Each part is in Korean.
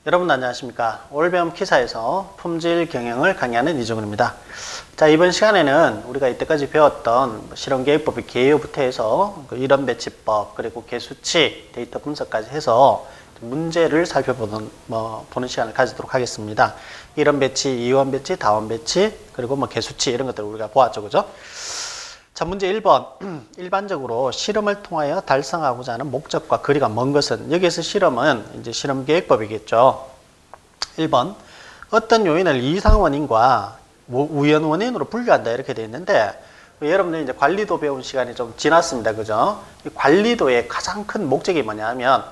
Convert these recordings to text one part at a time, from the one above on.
여러분 안녕하십니까. 오늘 배움 키사에서 품질 경영을 강의하는 이종훈입니다. 자, 이번 시간에는 우리가 이때까지 배웠던 실험계획법의 개요부터 해서 이론 배치법, 그리고 개수치, 데이터 분석까지 해서 문제를 살펴보는 보는 시간을 가지도록 하겠습니다. 이론 배치, 이원 배치, 다원 배치, 그리고 개수치 이런 것들을 우리가 보았죠, 그죠? 자, 문제 1번. 일반적으로 실험을 통하여 달성하고자 하는 목적과 거리가 먼 것은, 여기에서 실험은 이제 실험 계획법이겠죠. 1번. 어떤 요인을 이상 원인과 우연 원인으로 분류한다 이렇게 되어 있는데, 여러분들 이제 관리도 배운 시간이 좀 지났습니다. 그죠? 이 관리도의 가장 큰 목적이 뭐냐면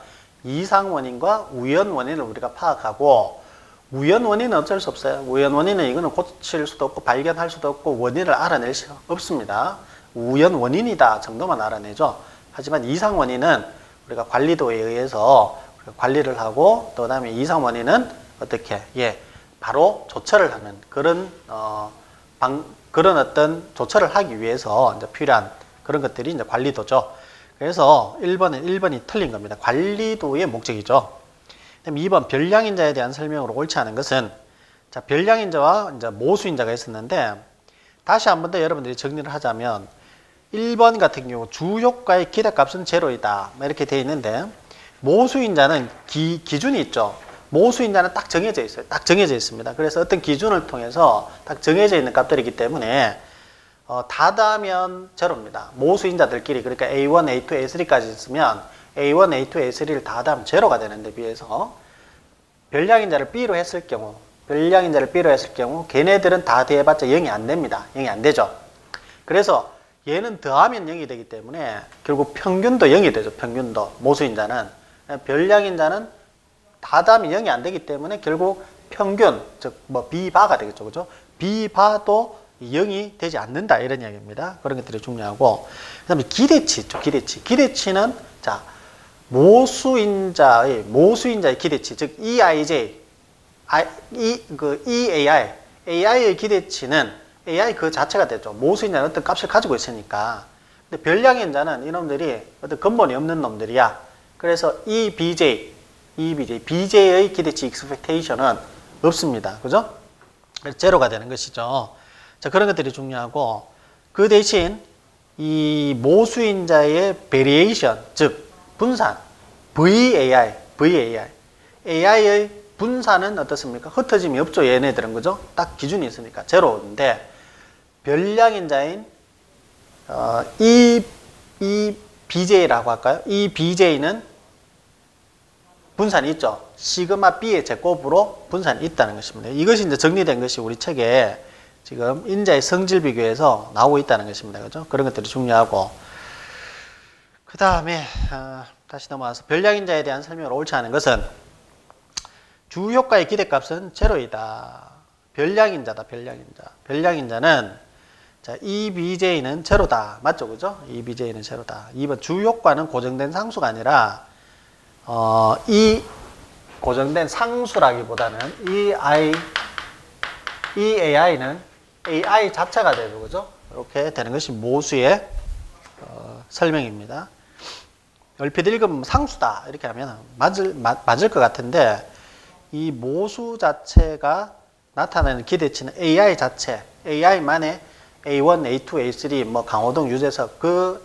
이상 원인과 우연 원인을 우리가 파악하고, 우연 원인은 어쩔 수 없어요. 우연 원인은 이거는 고칠 수도 없고 발견할 수도 없고 원인을 알아낼 수 없습니다. 우연 원인이다 정도만 알아내죠. 하지만 이상 원인은 우리가 관리도에 의해서 관리를 하고, 또 다음에 이상 원인은 어떻게 바로 조처를 하는 그런 그런 어떤 조처를 하기 위해서 이제 필요한 그런 것들이 이제 관리도죠. 그래서 1번이 틀린 겁니다. 관리도의 목적이죠. 그다음 2번 별량인자에 대한 설명으로 옳지 않은 것은, 자, 별량인자와 이제 모수인자가 있었는데, 다시 한 번 더 여러분들이 정리를 하자면 1번 같은 경우 주효과의 기대값은 제로이다 이렇게 되어 있는데, 모수인자는 기준이 있죠. 모수인자는 딱 정해져 있어요. 딱 정해져 있습니다. 그래서 어떤 기준을 통해서 딱 정해져 있는 값들이기 때문에 다 더하면 제로입니다. 모수인자들끼리, 그러니까 A1, A2, A3까지 있으면 A1, A2, A3를 다 더하면 제로가 되는데, 비해서 별량인자를 B로 했을 경우, 걔네들은 다 더해봤자 0이 안 됩니다. 0이 안 되죠. 그래서 얘는 더하면 0이 되기 때문에 결국 평균도 0이 되죠. 평균도. 모수인자는. 별량인자는 다 더하면 0이 안 되기 때문에 결국 평균, 즉 B바가 되겠죠. 그죠? B바도 0이 되지 않는다 이런 이야기입니다. 그런 것들이 중요하고, 그 다음에 기대치 있죠. 기대치는, 자, 모수인자의 기대치, 즉 EIJ, AI의 기대치는 AI 그 자체가 되죠. 모수인자는 어떤 값을 가지고 있으니까. 근데 별량인자는 이놈들이 어떤 근본이 없는 놈들이야. 그래서 BJ의 기대치 expectation은 없습니다. 그죠? 제로가 되는 것이죠. 자, 그런 것들이 중요하고, 그 대신 이 모수인자의 variation, 즉 분산, AI의 분산은 어떻습니까? 흩어짐이 없죠. 얘네들은. 그죠? 딱 기준이 있으니까 제로인데, 별량인자인 이 BJ라고 할까요? 이 BJ는 분산이 있죠. 시그마 B의 제곱으로 분산이 있다는 것입니다. 이것이 이제 정리된 것이 우리 책에 지금 인자의 성질 비교에서 나오고 있다는 것입니다. 그죠? 그런 것들이 중요하고, 그 다음에 다시 넘어와서 별량인자에 대한 설명을 옳지 않은 것은, 주효과의 기대값은 제로이다. 별량인자다. 별량인자는, 자, EBJ는 제로다. 맞죠? 그죠? EBJ는 제로다. 2번 주효과는 고정된 상수가 아니라 이 고정된 상수라기보다는 이 AI는 AI 자체가 되죠. 그죠? 이렇게 되는 것이 모수의 설명입니다. 얼핏 읽으면 상수다 이렇게 하면 맞을 것 같은데, 이 모수 자체가 나타내는 기대치는 AI 자체, AI만의 A1, A2, A3, 강호동, 유재석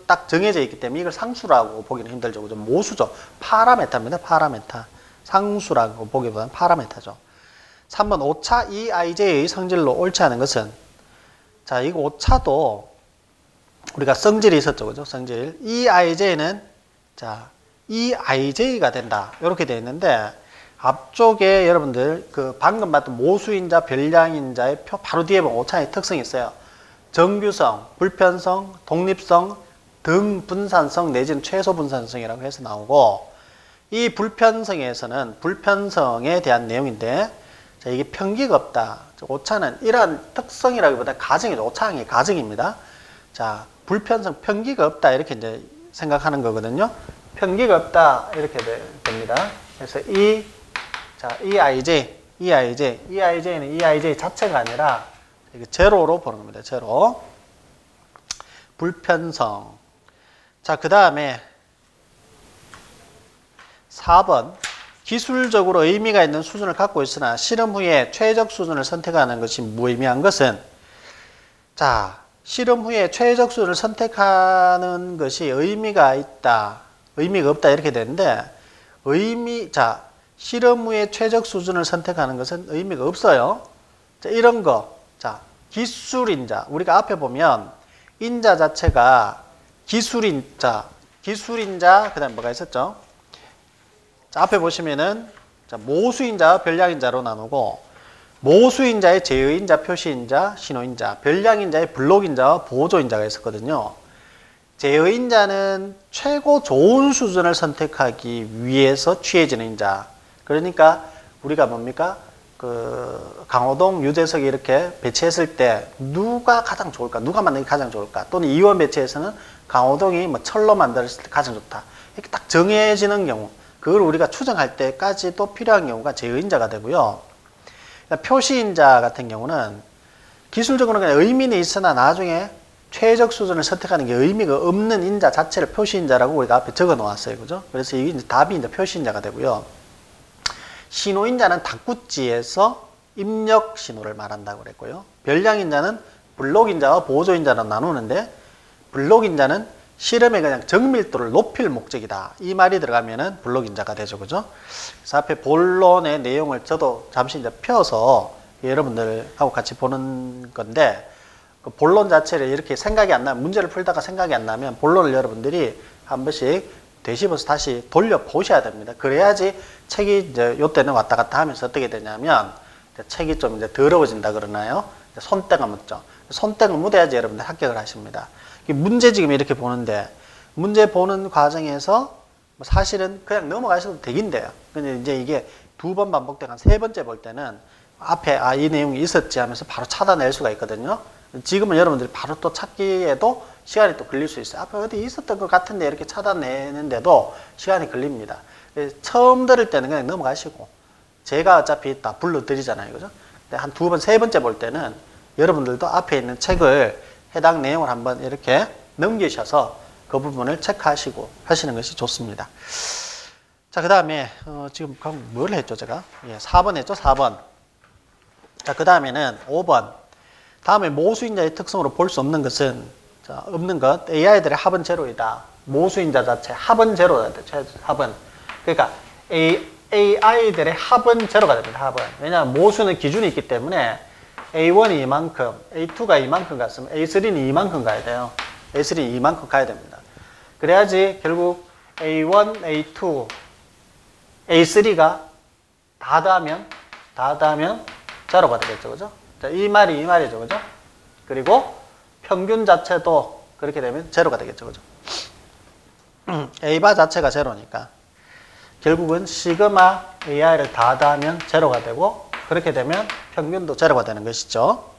딱 정해져 있기 때문에 이걸 상수라고 보기는 힘들죠. 그죠? 모수죠. 파라메타입니다. 파라메타. 상수라고 보기보다는 파라메타죠. 3번 오차 EIJ의 성질로 옳지 않은 것은, 자, 이거 오차도 우리가 성질이 있었죠. 그죠? 성질. EIJ는, 자, EIJ가 된다. 이렇게 되어 있는데, 앞쪽에 여러분들 방금 봤던 모수인자, 별량인자의 표 바로 뒤에 보면 오차의 특성이 있어요. 정규성, 불편성, 독립성, 등 분산성 내지는 최소 분산성이라고 해서 나오고, 이 불편성에서는 불편성에 대한 내용인데, 자, 이게 편기가 없다. 오차는 이러한 특성이라기보다 가정이죠. 오차항의 가정입니다. 자, 불편성, 편기가 없다 이렇게 이제 생각하는 거거든요. 편기가 없다 이렇게 됩니다. 그래서 EIJ는 EIJ 자체가 아니라 제로로 보는 겁니다. 제로. 불편성. 자, 그 다음에 4번 기술적으로 의미가 있는 수준을 갖고 있으나 실험 후에 최적 수준을 선택하는 것이 무의미한 것은, 자, 실험 후에 최적 수준을 선택하는 것이 의미가 있다, 의미가 없다 이렇게 되는데, 자, 실험 후에 최적 수준을 선택하는 것은 의미가 없어요. 자, 이런 거, 자, 기술인자, 우리가 앞에 보면 인자 자체가 기술인자, 그 다음에 뭐가 있었죠? 자, 앞에 보시면은 자, 모수인자와 별량인자로 나누고, 모수인자의 제어인자, 표시인자, 신호인자, 별량인자의 블록인자와 보조인자가 있었거든요. 제어인자는 최고 좋은 수준을 선택하기 위해서 취해지는 인자. 그러니까 우리가 뭡니까? 그 강호동, 유재석이 이렇게 배치했을 때 누가 가장 좋을까? 누가 만든 게 가장 좋을까? 또는 이원 배치에서는 강호동이 뭐 철로 만들었을 때 가장 좋다. 이렇게 딱 정해지는 경우, 그걸 우리가 추정할 때까지도 필요한 경우가 제어인자가 되고요. 표시인자 같은 경우는 기술적으로 그냥 의미는 있으나 나중에 최적 수준을 선택하는 게 의미가 없는 인자 자체를 표시인자라고 우리가 앞에 적어 놓았어요. 그죠? 그래서 이게 이제 답이 이제 표시인자가 되고요. 신호인자는 닭구찌에서 입력 신호를 말한다고 그랬고요. 별량인자는 블록인자와 보조인자로 나누는데, 블록인자는 실험의 그냥 정밀도를 높일 목적이다, 이 말이 들어가면은 블록인자가 되죠. 그죠? 그래서 앞에 본론의 내용을 저도 잠시 이제 펴서 여러분들하고 같이 보는 건데, 그 본론 자체를 이렇게 생각이 안 나면, 문제를 풀다가 생각이 안 나면 본론을 여러분들이 한 번씩 되씹어서 다시 돌려보셔야 됩니다. 그래야지 책이 이제 요때는 왔다 갔다 하면서 어떻게 되냐면, 책이 좀 이제 더러워진다 그러나요? 손때가 묻죠. 손때가 묻어야지 여러분들 합격을 하십니다. 문제 지금 이렇게 보는데, 문제 보는 과정에서 사실은 그냥 넘어가셔도 되긴 돼요. 근데 이제 이게 두 번 반복되고 한 세 번째 볼 때는 앞에 이 내용이 있었지 하면서 바로 찾아낼 수가 있거든요. 지금은 여러분들이 바로 또 찾기에도 시간이 또 걸릴 수 있어요. 앞에 어디 있었던 것 같은데 이렇게 찾아내는데도 시간이 걸립니다. 처음 들을 때는 그냥 넘어가시고, 제가 어차피 다 불러드리잖아요. 그죠? 한 두 번, 세 번째 볼 때는 여러분들도 앞에 있는 책을 해당 내용을 한번 이렇게 넘기셔서 그 부분을 체크하시고 하시는 것이 좋습니다. 자, 그 다음에 지금 뭘 했죠 제가? 4번 했죠. 4번. 자, 그 다음에는 5번. 다음에 모수인자의 특성으로 볼 수 없는 것은, 자, 없는 것, AI들의 합은 제로이다. 모수인자 자체 합은 제로다. 합은. 그러니까 AI들의 합은 제로가 됩니다. 합은. 왜냐하면 모수는 기준이 있기 때문에 A1이 이만큼, A2가 이만큼 갔으면 A3는 이만큼 가야 돼요. A3는 이만큼 가야 됩니다. 그래야지 결국 A1, A2, A3가 다 더하면 제로가 되겠죠. 그죠? 자, 이 말이죠. 그죠? 그리고 평균 자체도 그렇게 되면 제로가 되겠죠. 그죠? A바 자체가 제로니까 결국은 시그마 AI를 다 더하면 제로가 되고, 그렇게 되면 평균도 제로가 되는 것이죠.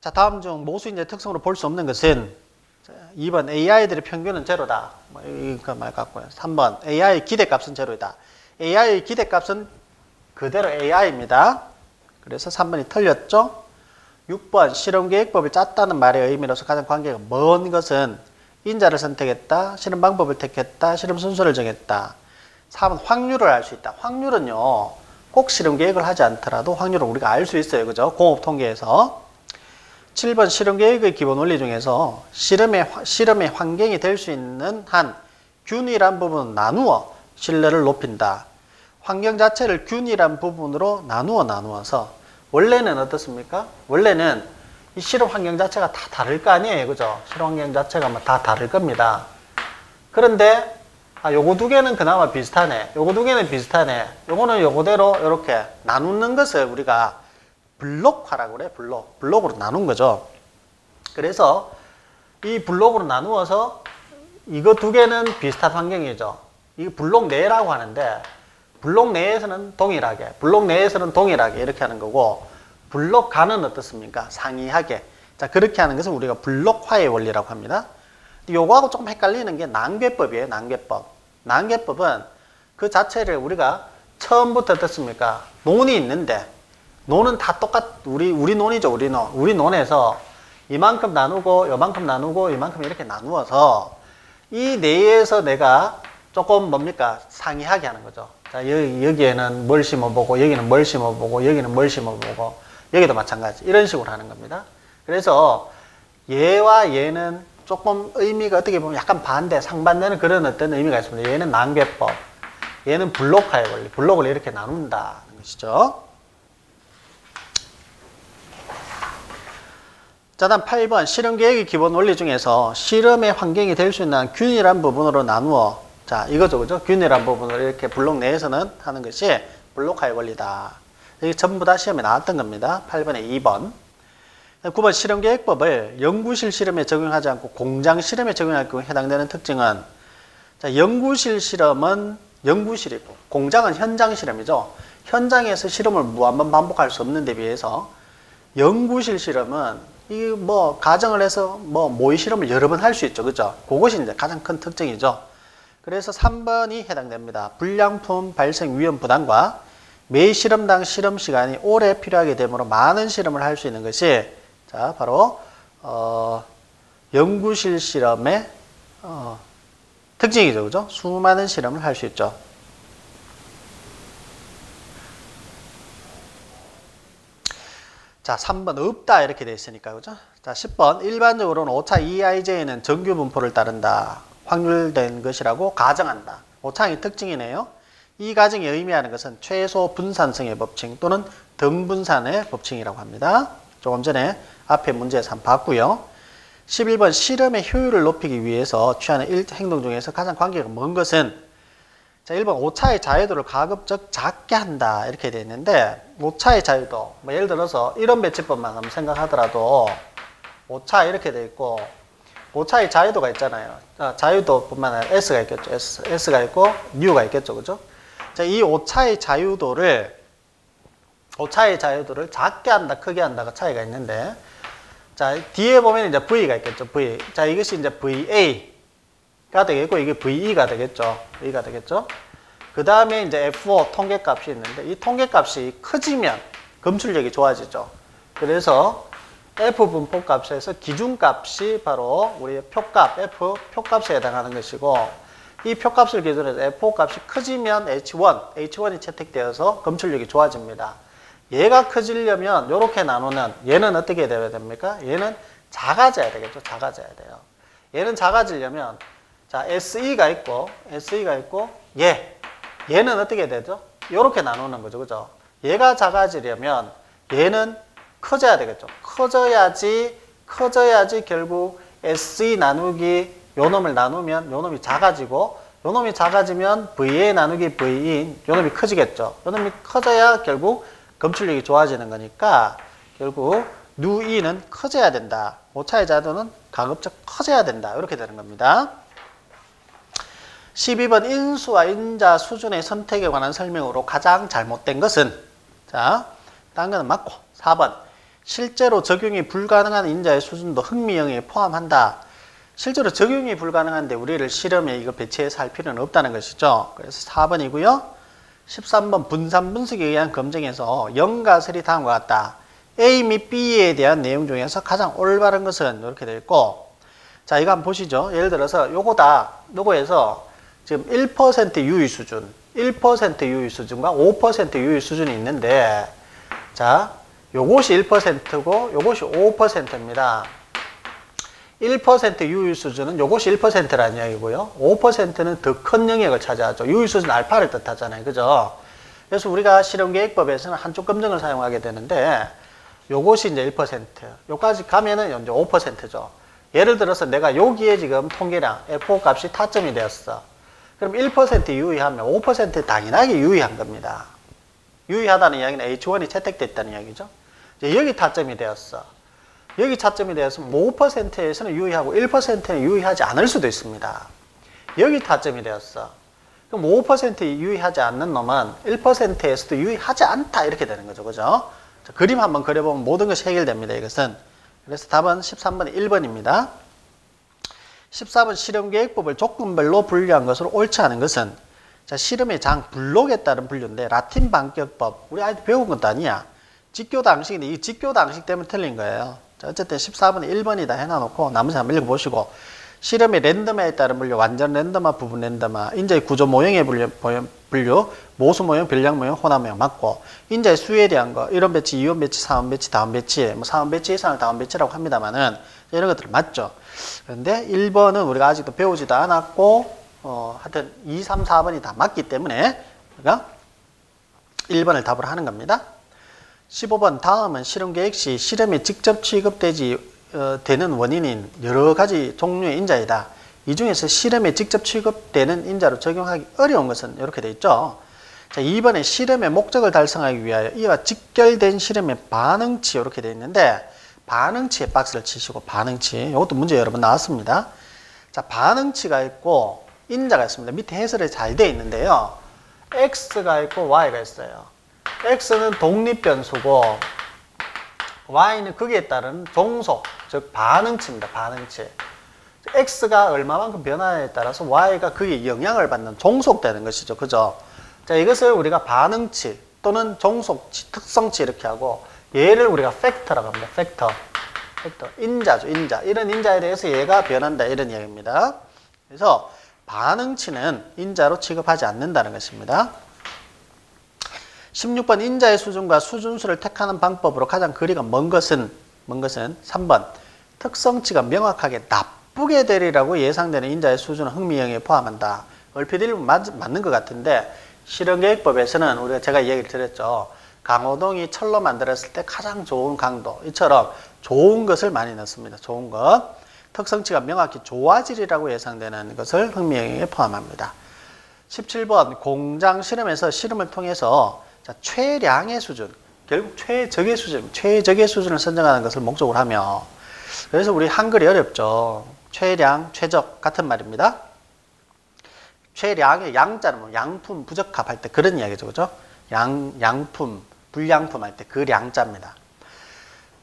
자, 다음 중 모수인자의 특성으로 볼 수 없는 것은, 2번 AI들의 평균은 제로다. 이거 말 같고요. 3번 AI 기대값은 제로이다. AI 기대값은 그대로 AI입니다. 그래서 3번이 틀렸죠. 6번 실험계획법을 짰다는 말의 의미로서 가장 관계가 먼 것은 인자를 선택했다, 실험 방법을 택했다, 실험 순서를 정했다. 4번 확률을 알 수 있다. 확률은요, 꼭 실험 계획을 하지 않더라도 확률을 우리가 알 수 있어요. 그죠? 공업 통계에서. 7번 실험 계획의 기본 원리 중에서 실험의 환경이 될 수 있는 한 균일한 부분을 나누어 신뢰를 높인다. 환경 자체를 균일한 부분으로 나누어서, 원래는 어떻습니까? 원래는 이 실험 환경 자체가 다 다를 거 아니에요. 그죠? 실험 환경 자체가 다 다를 겁니다. 그런데 요거 두 개는 그나마 비슷하네. 요거 두 개는 비슷하네. 요거는 요거대로 이렇게 나누는 것을 우리가 블록화라고 그래. 블록으로 나눈 거죠. 그래서 이 블록으로 나누어서 이거 두 개는 비슷한 환경이죠. 이 블록 내라고 하는데, 블록 내에서는 동일하게, 블록 내에서는 동일하게 이렇게 하는 거고, 블록 간은 어떻습니까? 상이하게. 자, 그렇게 하는 것을 우리가 블록화의 원리라고 합니다. 요거하고 조금 헷갈리는 게 낭괴법이에요. 낭괴법은 그 자체를 우리가 처음부터 어떻습니까? 논이 있는데, 논은 다 우리 논이죠. 우리 논에서 이만큼 나누고 요만큼 나누고 이만큼 이렇게 나누어서 이 내에서 내가 조금 뭡니까? 상이하게 하는 거죠. 자, 여기에는 뭘 심어보고, 여기는 뭘 심어보고, 여기는 뭘 심어보고, 여기도 마찬가지. 이런 식으로 하는 겁니다. 그래서 얘와 얘는 조금 의미가 어떻게 보면 약간 반대, 상반되는 그런 어떤 의미가 있습니다. 얘는 낭배법, 얘는 블록화의 원리, 블록을 이렇게 나눈다는 것이죠. 자, 다음 8번. 실험계획의 기본 원리 중에서 실험의 환경이 될 수 있는 균일한 부분으로 나누어. 자, 이거죠, 그죠? 균일한 부분으로 이렇게 블록 내에서는 하는 것이 블록화의 원리다. 이게 전부 다 시험에 나왔던 겁니다. 8번에 2번. 9번 실험계획법을 연구실 실험에 적용하지 않고 공장 실험에 적용할 경우 해당되는 특징은, 자, 연구실 실험은 연구실이고 공장은 현장 실험이죠. 현장에서 실험을 무한번 반복할 수 없는 데 비해서 연구실 실험은 이 뭐 가정을 해서 뭐 모의 실험을 여러 번 할 수 있죠. 그죠? 그것이 이제 가장 큰 특징이죠. 그래서 3번이 해당됩니다. 불량품 발생 위험 부담과 매 실험당 실험 시간이 오래 필요하게 되므로 많은 실험을 할 수 있는 것이, 자, 바로 연구실 실험의 특징이죠. 그죠? 수많은 실험을 할 수 있죠. 자, 3번 없다 이렇게 되어 있으니까, 그죠? 자, 10번 일반적으로는 오차 2ij는 정규 분포를 따른다. 확률된 것이라고 가정한다. 오차의 특징이네요. 이 가정이 의미하는 것은 최소 분산성의 법칙 또는 등분산의 법칙이라고 합니다. 조금 전에 앞에 문제에서 한번 봤고요. 11번 실험의 효율을 높이기 위해서 취하는 행동 중에서 가장 관계가 먼 것은, 자, 1번 오차의 자유도를 가급적 작게 한다 이렇게 되어 있는데, 오차의 자유도, 뭐 예를 들어서 이런 배치법만 한번 생각하더라도 오차 이렇게 되어 있고 오차의 자유도가 있잖아요. 자유도뿐만 아니라 S가 있겠죠. S가 있고 U가 있겠죠. 그죠? 자, 이 오차의 자유도를 작게 한다, 크게 한다가 차이가 있는데, 자, 뒤에 보면 이제 V가 있겠죠. V. 자, 이것이 이제 VA가 되겠고, 이게 VE가 되겠죠. V가 되겠죠. 그 다음에 이제 F5 통계값이 있는데, 이 통계값이 커지면 검출력이 좋아지죠. 그래서 F 분포 값에서 기준값이 바로 우리 표값, F 표값에 해당하는 것이고, 이 표값을 기준으로 해서 F5 값이 커지면 H1이 채택되어서 검출력이 좋아집니다. 얘가 커지려면 이렇게 나누는, 얘는 어떻게 되어야 됩니까? 얘는 작아져야 되겠죠. 작아져야 돼요. 얘는 작아지려면, 자, SE가 있고 얘는 어떻게 되죠? 이렇게 나누는 거죠. 그죠? 얘가 작아지려면 얘는 커져야 되겠죠. 커져야지 결국 SE 나누기 요 놈을 나누면 요 놈이 작아지고, 요 놈이 작아지면 VA 나누기 VE 요 놈이 커지겠죠. 요 놈이 커져야 결국 검출력이 좋아지는 거니까 결국 누이는 커져야 된다. 오차의 자유도는 가급적 커져야 된다. 이렇게 되는 겁니다. 12번 인수와 인자 수준의 선택에 관한 설명으로 가장 잘못된 것은, 자, 딴 거는 맞고. 4번 실제로 적용이 불가능한 인자의 수준도 흥미 영역에 포함한다. 실제로 적용이 불가능한데 우리를 실험에 이거 배치해서 할 필요는 없다는 것이죠. 그래서 4번이고요. 13번 분산 분석에 의한 검증에서 0과 설이 다음과 같다. A 및 B에 대한 내용 중에서 가장 올바른 것은 이렇게 되어 있고, 자, 이거 한번 보시죠. 예를 들어서 요거에서 지금 1% 유의 수준, 1% 유의 수준과 5% 유의 수준이 있는데, 자, 요것이 1%고 요것이 5%입니다. 1% 유의 수준은 요것이 1%라는 이야기고요. 5%는 더 큰 영역을 차지하죠. 유의 수준 알파를 뜻하잖아요. 그죠? 그래서 우리가 실험계획법에서는 한쪽 검증을 사용하게 되는데, 요것이 이제 1%, 요까지 가면은 이제 5%죠. 예를 들어서 내가 여기에 지금 통계량 F5 값이 타점이 되었어. 그럼 1% 유의하면 5% 당연하게 유의한 겁니다. 유의하다는 이야기는 H1이 채택됐다는 이야기죠. 이제 여기 타점이 되었어. 여기 타점이 되었으면 5%에서는 유의하고 1%는 유의하지 않을 수도 있습니다. 여기 타점이 되었어. 그럼 5% 유의하지 않는 놈은 1%에서도 유의하지 않다 이렇게 되는 거죠. 그죠? 자, 그림 한번 그려보면 모든 것이 해결됩니다. 이것은. 그래서 답은 13번이 1번입니다. 14번 실험계획법을 조건별로 분류한 것으로 옳지 않은 것은, 자, 실험의 장 블록에 따른 분류인데 라틴 반격법 우리 아이들 배운 것도 아니야. 직교당식인데 이 직교당식 때문에 틀린 거예요. 자, 어쨌든 14번에 1번이다 해놔놓고 나머지 한번 읽어보시고, 실험의 랜덤화에 따른 분류, 완전 랜덤화, 부분 랜덤화, 인자의 구조 모형의 분류, 모수 모형, 변량 모형, 혼합 모형 맞고, 인자의 수에 대한 거, 1원 배치, 2원 배치, 4원 배치, 다원 배치, 뭐 4원 배치 이상을 다원 배치라고 합니다만은 이런 것들 맞죠. 그런데 1번은 우리가 아직도 배우지도 않았고, 하여튼 2, 3, 4번이 다 맞기 때문에 우리가 1번을 답으로 하는 겁니다. 15번 다음은 실험 계획 시 실험에 직접 되는 원인인 여러 가지 종류의 인자이다. 이 중에서 실험에 직접 취급되는 인자로 적용하기 어려운 것은 이렇게 되어 있죠. 자, 2번에 실험의 목적을 달성하기 위하여 이와 직결된 실험의 반응치 이렇게 되어 있는데 반응치에 박스를 치시고 반응치 이것도 문제 여러 번 나왔습니다. 자, 반응치가 있고 인자가 있습니다. 밑에 해설이 잘 되어 있는데요. X가 있고 Y가 있어요. X는 독립변수고 Y는 거기에 따른 종속, 즉 반응치입니다. 반응치. X가 얼마만큼 변화에 따라서 Y가 거기에 영향을 받는 종속되는 것이죠. 그죠? 자, 이것을 우리가 반응치 또는 종속치, 특성치 이렇게 하고 얘를 우리가 팩터라고 합니다. 팩터. 인자죠. 인자. 이런 인자에 대해서 얘가 변한다. 이런 이야기입니다. 그래서 반응치는 인자로 취급하지 않는다는 것입니다. 16번 인자의 수준과 수준수를 택하는 방법으로 가장 거리가 먼 것은 3번 특성치가 명확하게 나쁘게 되리라고 예상되는 인자의 수준은 흥미형에 포함한다. 얼핏 읽으면 맞는 것 같은데 실험계획법에서는 우리가 제가 얘기를 드렸죠. 강호동이 철로 만들었을 때 가장 좋은 강도 이처럼 좋은 것을 많이 넣습니다. 좋은 것. 특성치가 명확히 좋아지리라고 예상되는 것을 흥미형에 포함합니다. 17번 공장 실험에서 실험을 통해서 자, 최량의 수준, 결국 최적의 수준을 선정하는 것을 목적으로 하며 그래서 우리 한글이 어렵죠. 최량, 최적 같은 말입니다. 최량의 양자는 뭐 양품, 부적합 할 때 그런 이야기죠. 그죠? 양품, 불량품 할 때 그 량자입니다.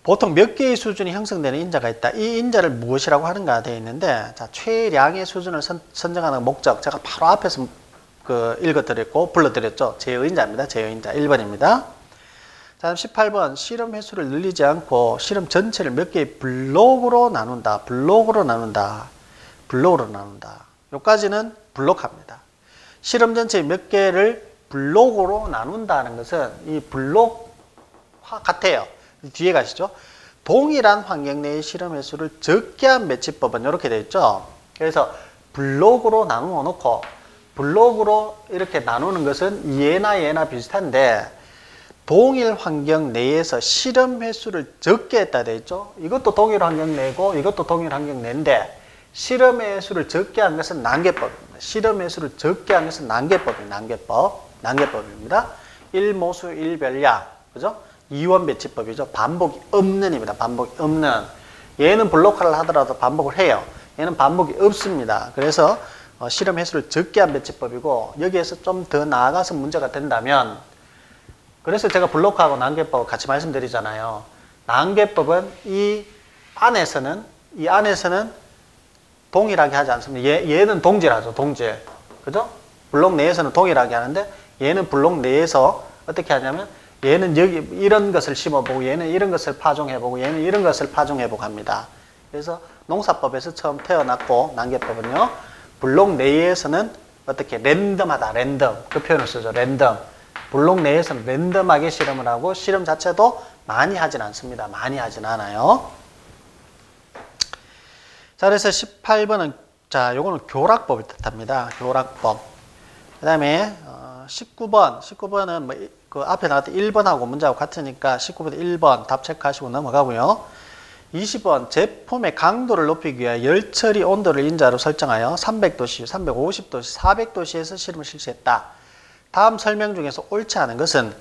보통 몇 개의 수준이 형성되는 인자가 있다. 이 인자를 무엇이라고 하는가 되어 있는데 자, 최량의 수준을 선정하는 목적 제가 바로 앞에서 읽어드렸고 불러드렸죠. 제어인자입니다. 제어인자 1번입니다. 자, 18번 실험 횟수를 늘리지 않고 실험 전체를 몇 개의 블록으로 나눈다. 여기까지는 블록합니다. 실험 전체 몇 개를 블록으로 나눈다는 것은 이 블록화 같아요. 뒤에 가시죠. 동일한 환경 내의 실험 횟수를 적게 한 매치법은 이렇게 되어 있죠. 그래서 블록으로 나누어 놓고 블록으로 이렇게 나누는 것은 얘나 비슷한데 동일 환경 내에서 실험 횟수를 적게 했다 되어 있죠. 이것도 동일 환경 내고 이것도 동일 환경 내인데 실험 횟수를 적게 한 것은 난개법입니다. 실험 횟수를 적게 한 것은 난개법입니다. 1모수 1별량, 그죠? 2원 배치법이죠. 반복이 없는입니다. 반복이 없는. 얘는 블록화를 하더라도 반복을 해요. 얘는 반복이 없습니다. 그래서 실험 횟수를 적게 한 배치법이고 여기에서 좀 더 나아가서 문제가 된다면 그래서 제가 블록화하고 난개법을 같이 말씀드리잖아요. 난개법은 이 안에서는 동일하게 하지 않습니다. 얘는 동질하죠. 동질. 그죠? 블록 내에서는 동일하게 하는데 얘는 블록 내에서 어떻게 하냐면 얘는 여기 이런 것을 심어보고 얘는 이런 것을 파종해보고 얘는 이런 것을 파종해보고 합니다. 그래서 농사법에서 처음 태어났고 난개법은요. 블록 내에서는 어떻게 랜덤하다. 랜덤. 그 표현을 쓰죠. 랜덤. 블록 내에서는 랜덤하게 실험을 하고 실험 자체도 많이 하진 않습니다. 많이 하진 않아요. 자, 그래서 18번은 자, 요거는 교락법을 뜻합니다. 교락법. 그다음에 19번은 뭐 그 앞에 나왔던 1번하고 문제하고 같으니까 19번 1번 답 체크하시고 넘어가고요. 20번 제품의 강도를 높이기 위해 열처리 온도를 인자로 설정하여 300도씨, 350도씨, 400도씨에서 실험을 실시했다. 다음 설명 중에서 옳지 않은 것은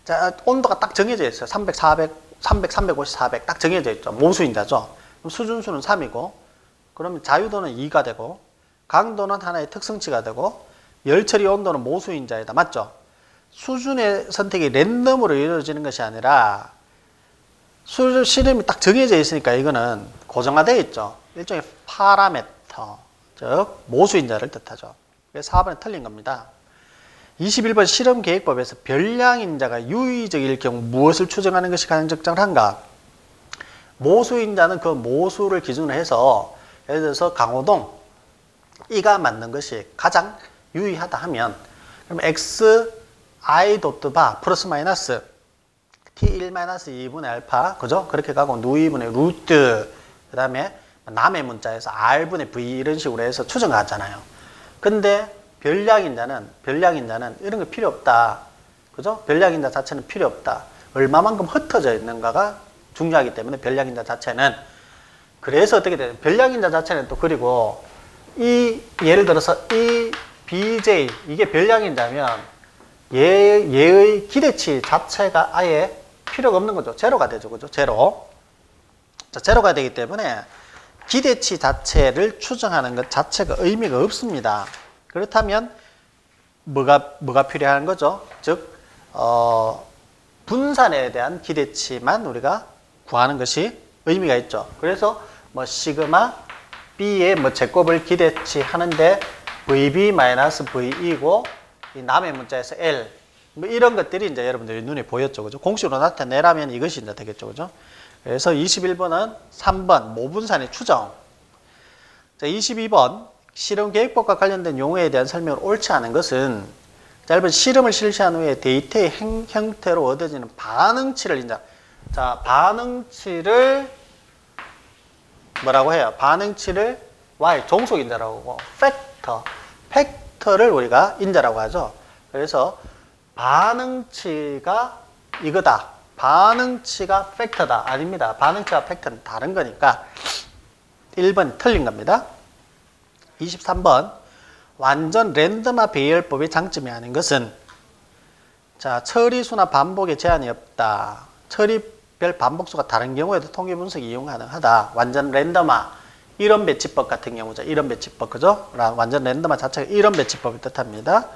자, 온도가 딱 정해져 있어요. 300, 350, 400 딱 정해져 있죠. 모수인자죠. 그럼 수준수는 3이고 그러면 자유도는 2가 되고 강도는 하나의 특성치가 되고 열처리 온도는 모수인자이다. 맞죠? 수준의 선택이 랜덤으로 이루어지는 것이 아니라 수준 실험이 딱 정해져 있으니까 이거는 고정화되어 있죠. 일종의 파라메터, 즉 모수인자를 뜻하죠. 그래서 4번에 틀린 겁니다. 21번 실험계획법에서 별량인자가 유의적일 경우 무엇을 추정하는 것이 가장 적절한가? 모수인자는 그 모수를 기준으로 해서 예를 들어서 강호동 이가 맞는 것이 가장 유의하다 하면 그럼 x i 도트 바 플러스 마이너스 t1 마이너스 2분의 알파 그죠? 그렇게 가고 누이분의 루트 그 다음에 남의 문자에서 r분의 v 이런 식으로 해서 추정하잖아요. 근데 별량인자는 이런 거 필요 없다. 그죠? 별량인자 자체는 필요 없다. 얼마만큼 흩어져 있는가가 중요하기 때문에 별량인자 자체는 그래서 어떻게 돼요? 별량인자 자체는 또 그리고 이 예를 들어서 이 bj 이게 별량인자면 얘의 기대치 자체가 아예 필요가 없는 거죠. 제로가 되죠. 그죠? 제로. 자, 제로가 되기 때문에 기대치 자체를 추정하는 것 자체가 의미가 없습니다. 그렇다면 뭐가 필요한 거죠? 즉 분산에 대한 기대치만 우리가 구하는 것이 의미가 있죠. 그래서 뭐 시그마 b의 뭐 제곱을 기대치 하는데 vb-v이고 이 남의 문자에서 l 뭐 이런 것들이 이제 여러분들이 눈에 보였죠. 그죠? 공식으로 나타내라면 이것이 이제 되겠죠. 그죠? 그래서 21번은 3번 모분산의 추정. 자, 22번 실험 계획법과 관련된 용어에 대한 설명을 옳지 않은 것은 짧은 실험을 실시한 후에 데이터의 형태로 얻어지는 반응치를 인자. 자, 반응치를 뭐라고 해요? 반응치를 y 종속 인자라고 하고 팩터를 우리가 인자라고 하죠. 그래서 반응치가 이거다. 반응치가 팩터다. 아닙니다. 반응치와 팩터는 다른 거니까 1번 틀린 겁니다. 23번 완전 랜덤화 배열법의 장점이 아닌 것은 자 처리수나 반복에 제한이 없다. 처리별 반복수가 다른 경우에도 통계 분석이 이용 가능하다. 완전 랜덤화 이론 배치법 같은 경우죠. 이론 배치법 그죠? 완전 랜덤화 자체가 이론 배치법을 뜻합니다.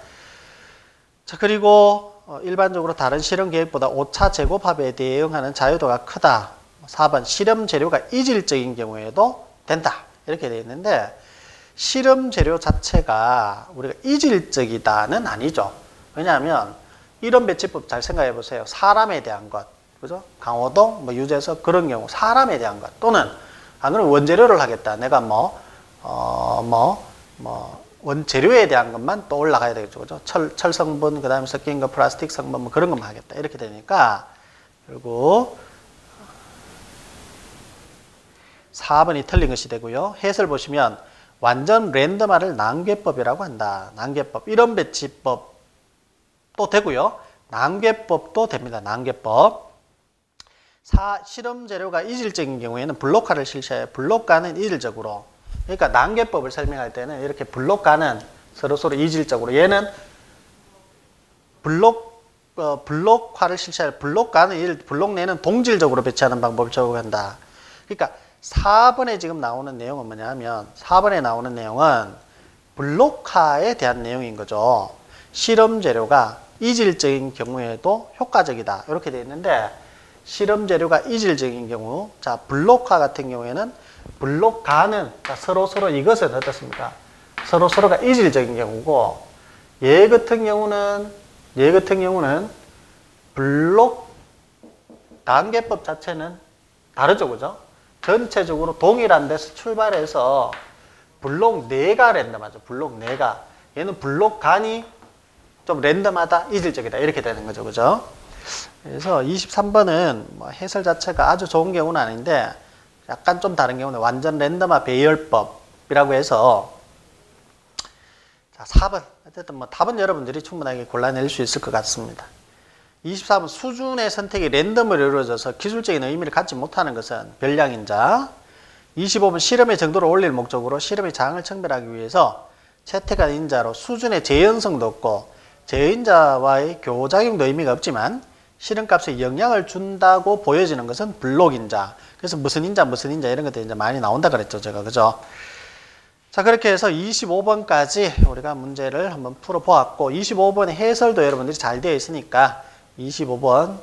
자 그리고 일반적으로 다른 실험 계획보다 오차 제곱합에 대응하는 자유도가 크다. 4번 실험 재료가 이질적인 경우에도 된다. 이렇게 되어 있는데 실험 재료 자체가 우리가 이질적이다는 아니죠. 왜냐하면 이론 배치법 잘 생각해 보세요. 사람에 대한 것, 그죠? 강호동, 뭐 유재석 그런 경우 사람에 대한 것 또는 안 그러면 원재료를 하겠다. 내가 원재료에 대한 것만 또 올라가야 되겠죠. 그죠? 철 성분, 그 다음에 섞인 거, 플라스틱 성분, 뭐 그런 것만 하겠다. 이렇게 되니까, 결국, 4번이 틀린 것이 되고요. 해설 보시면, 완전 랜덤화를 난괴법이라고 한다. 난괴법. 이런 배치법도 되고요. 난괴법도 됩니다. 난괴법. 실험 재료가 이질적인 경우에는 블록화를 실시해요. 블록화는 이질적으로. 그러니까 난괴법을 설명할 때는 이렇게 블록화는 서로 이질적으로 얘는 블록화를 실시할 블록화는 블록 내는 동질적으로 배치하는 방법을 적용한다. 그러니까 4번에 지금 나오는 내용은 뭐냐면 4번에 나오는 내용은 블록화에 대한 내용인 거죠. 실험 재료가 이질적인 경우에도 효과적이다. 이렇게 되어 있는데 실험 재료가 이질적인 경우 자 블록화 같은 경우에는 블록화는 서로 이것은 어떻습니까? 서로가 이질적인 경우고 얘 같은 경우는 블록 단계법 자체는 다르죠. 그죠? 전체적으로 동일한 데서 출발해서 블록 내가 랜덤하죠. 블록 내가. 얘는 블록 간이 좀 랜덤하다, 이질적이다. 이렇게 되는 거죠. 그죠? 그래서 23번은 뭐 해설 자체가 아주 좋은 경우는 아닌데 약간 좀 다른 경우는 완전 랜덤화 배열법이라고 해서 자, 4번. 어쨌든 뭐 답은 여러분들이 충분하게 골라낼 수 있을 것 같습니다. 24번 수준의 선택이 랜덤으로 이루어져서 기술적인 의미를 갖지 못하는 것은 별량인자. 25번 실험의 정도를 올릴 목적으로 실험의 장을 청별하기 위해서 채택한 인자로 수준의 재현성도 없고 재인자와의 교작용도 의미가 없지만 실험값에 영향을 준다고 보여지는 것은 블록인자. 그래서 무슨 인자 이런 것들이 이제 많이 나온다 그랬죠. 제가. 그죠? 자, 그렇게 해서 25번까지 우리가 문제를 한번 풀어보았고 25번의 해설도 여러분들이 잘 되어 있으니까 25번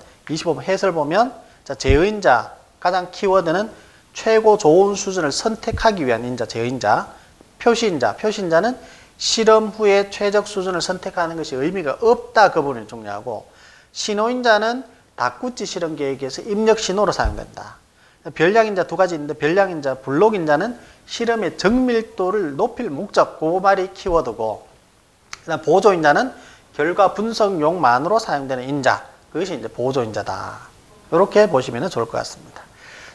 해설 보면 자, 제어인자 가장 키워드는 최고 좋은 수준을 선택하기 위한 인자, 제어인자. 표시인자는 실험 후에 최적 수준을 선택하는 것이 의미가 없다. 그 부분이 중요하고 신호인자는 다꾸찌 실험 계획에서 입력 신호로 사용된다. 별량인자 두 가지 있는데 별량인자, 블록인자는 실험의 정밀도를 높일 목적, 그 말이 키워드고, 그다음 보조인자는 결과 분석용만으로 사용되는 인자, 그것이 이제 보조인자다. 이렇게 보시면 좋을 것 같습니다.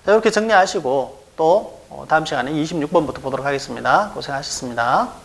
자, 이렇게 정리하시고 또 다음 시간에 26번부터 보도록 하겠습니다. 고생하셨습니다.